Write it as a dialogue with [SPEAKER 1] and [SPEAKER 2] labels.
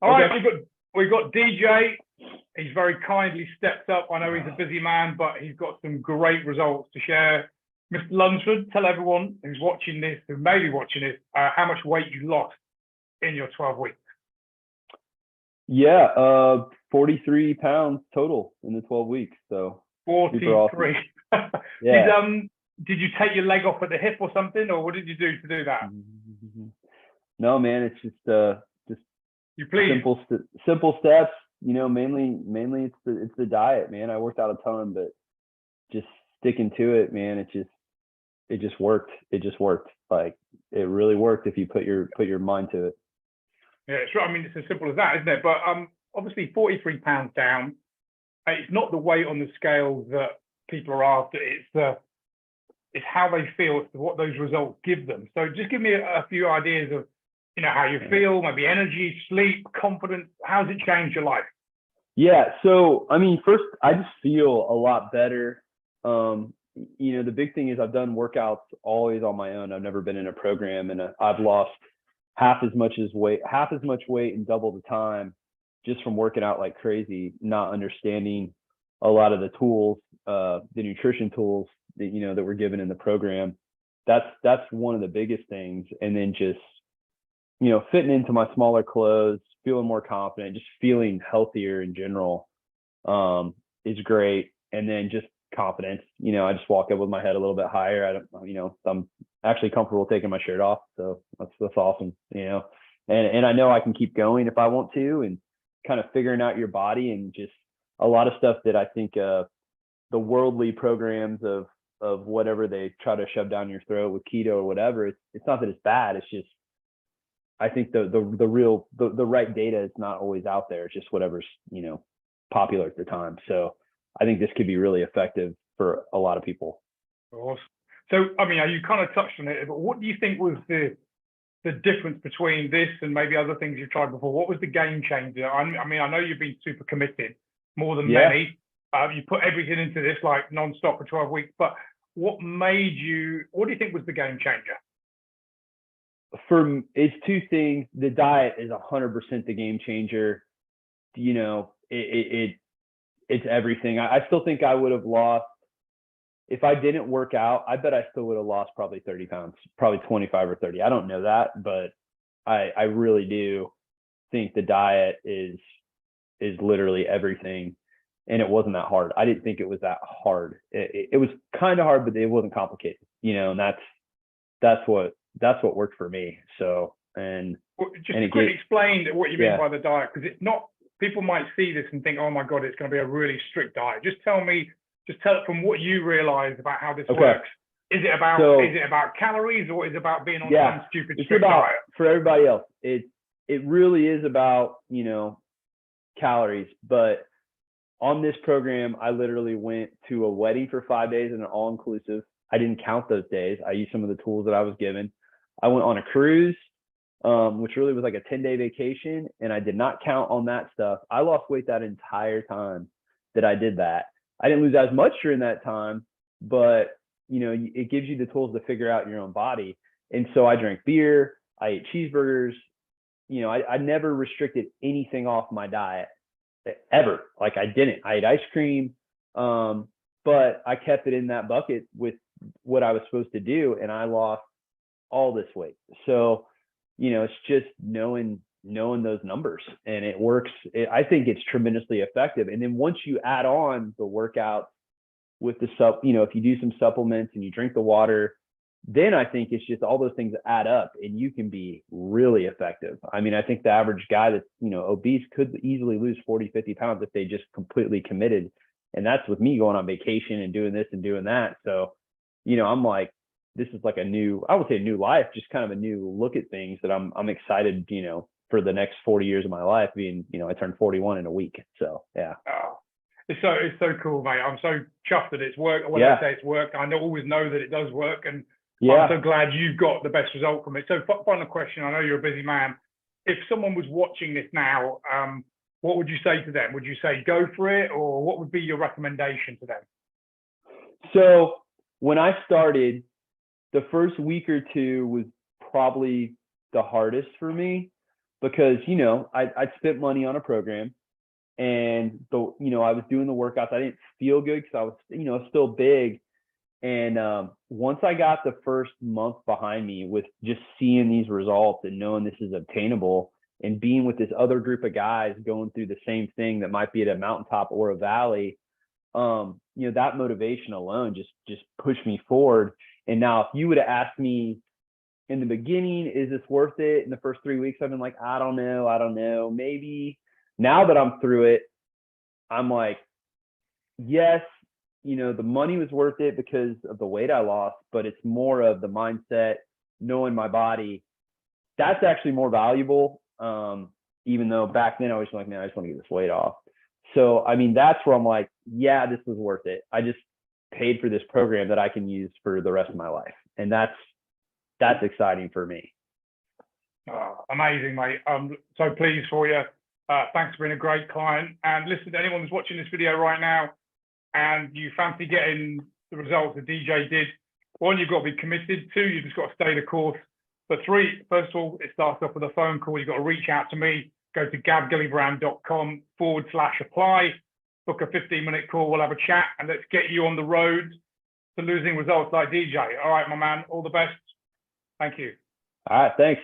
[SPEAKER 1] All
[SPEAKER 2] Okay.
[SPEAKER 1] right, we've got DJ. He's very kindly stepped up. I know he's a busy man, but he's got some great results to share. Mr. Lunsford, tell everyone who's watching this, who may be watching this, how much weight you lost in your 12 weeks.
[SPEAKER 2] Yeah, 43 pounds total in the 12 weeks. So
[SPEAKER 1] 43.
[SPEAKER 2] Awesome. Yeah.
[SPEAKER 1] Did you take your leg off at the hip or something, or what did you do to do that?
[SPEAKER 2] No, man, it's just
[SPEAKER 1] You please.
[SPEAKER 2] simple steps. You know, mainly it's the diet, man. I worked out a ton, but just sticking to it, man. It just worked. It just worked. Like it really worked if you put your mind to it.
[SPEAKER 1] Yeah, sure. I mean, it's as simple as that, isn't it? But obviously, 43 pounds down. It's not the weight on the scale that people are after. It's how they feel. It's what those results give them. So just give me a few ideas of, how you feel, maybe energy, sleep, confidence. How's it changed your life?
[SPEAKER 2] Yeah. So, I mean, first, I just feel a lot better. The big thing is I've done workouts always on my own. I've never been in a program, and I've lost half as much weight and double the time just from working out like crazy, not understanding a lot of the tools, the nutrition tools that we're given in the program. That's one of the biggest things. And then just, fitting into my smaller clothes, feeling more confident, just feeling healthier in general, is great. And then just confidence, I just walk up with my head a little bit higher. I'm actually comfortable taking my shirt off. So that's awesome, and I know I can keep going if I want to, and kind of figuring out your body, and just a lot of stuff that I think, the worldly programs of whatever they try to shove down your throat with keto or whatever. It's not that it's bad. It's just, I think the right data is not always out there. It's just whatever's, popular at the time. So I think this could be really effective for a lot of people.
[SPEAKER 1] Awesome. So, I mean, you kind of touched on it, but what do you think was the difference between this and maybe other things you've tried before? What was the game changer? I mean, I know you've been super committed, more than many. You put everything into this like nonstop for 12 weeks, but what do you think was the game changer?
[SPEAKER 2] It's two things. The diet is 100% the game changer. It's everything. I still think I would have lost, if I didn't work out, I bet I still would have lost probably 30 pounds, probably 25 or 30. I don't know that, but I really do think the diet is literally everything. And it wasn't that hard. I didn't think it was that hard. It was kind of hard, but it wasn't complicated, and that's what worked for me. So,
[SPEAKER 1] quickly explain what you mean by the diet, because it's not, people might see this and think, oh my God, it's going to be a really strict diet. Just tell it from what you realize about how this works. Is it about calories, or is it about being on some stupid strict diet?
[SPEAKER 2] For everybody else, it really is about, calories. But on this program, I literally went to a wedding for 5 days and an all-inclusive. I didn't count those days. I used some of the tools that I was given. I went on a cruise, which really was like a 10-day vacation, and I did not count on that stuff. I lost weight that entire time that I did that. I didn't lose as much during that time, but it gives you the tools to figure out your own body. And so I drank beer, I ate cheeseburgers. I never restricted anything off my diet ever. Like I didn't. I ate ice cream, but I kept it in that bucket with what I was supposed to do, and I lost all this weight. So, it's just knowing those numbers, and it works. I think it's tremendously effective. And then once you add on the workout with the if you do some supplements and you drink the water, then I think it's just all those things add up, and you can be really effective. I mean, I think the average guy that's, obese could easily lose 40, 50 pounds if they just completely committed. And that's with me going on vacation and doing this and doing that. So, I'm like, this is like I would say a new life, just kind of a new look at things that I'm excited, for the next 40 years of my life being, I turned 41 in a week. So, yeah.
[SPEAKER 1] Oh, it's so cool, mate. I'm so chuffed that it's worked. When I say it's worked, I always know that it does work. And I'm so glad you've got the best result from it. So final question, I know you're a busy man. If someone was watching this now, what would you say to them? Would you say go for it, or what would be your recommendation to them?
[SPEAKER 2] So when I started, the first week or two was probably the hardest for me. because, I'd spent money on a program, and I was doing the workouts. I didn't feel good because I was, still big. And once I got the first month behind me with just seeing these results and knowing this is obtainable, and being with this other group of guys going through the same thing that might be at a mountaintop or a valley, that motivation alone just pushed me forward. And now if you would have asked me in the beginning, is this worth it? In the first 3 weeks, I've been like, I don't know, maybe. Now that I'm through it, I'm like, yes, the money was worth it because of the weight I lost, but it's more of the mindset, knowing my body. That's actually more valuable. Even though back then I was like, man, I just want to get this weight off. So, I mean, that's where I'm like, yeah, this was worth it. I just paid for this program that I can use for the rest of my life. And that's exciting for me.
[SPEAKER 1] Oh, amazing, mate. I'm so pleased for you. Thanks for being a great client. And listen, to anyone who's watching this video right now and you fancy getting the results that DJ did, one, you've got to be committed. Two, you've just got to stay the course. But three, first of all, it starts off with a phone call. You've got to reach out to me. Go to gavgillibrand.com/apply. Book a 15-minute call. We'll have a chat and let's get you on the road to losing results like DJ. All right, my man. All the best. Thank you.
[SPEAKER 2] All right. Thanks.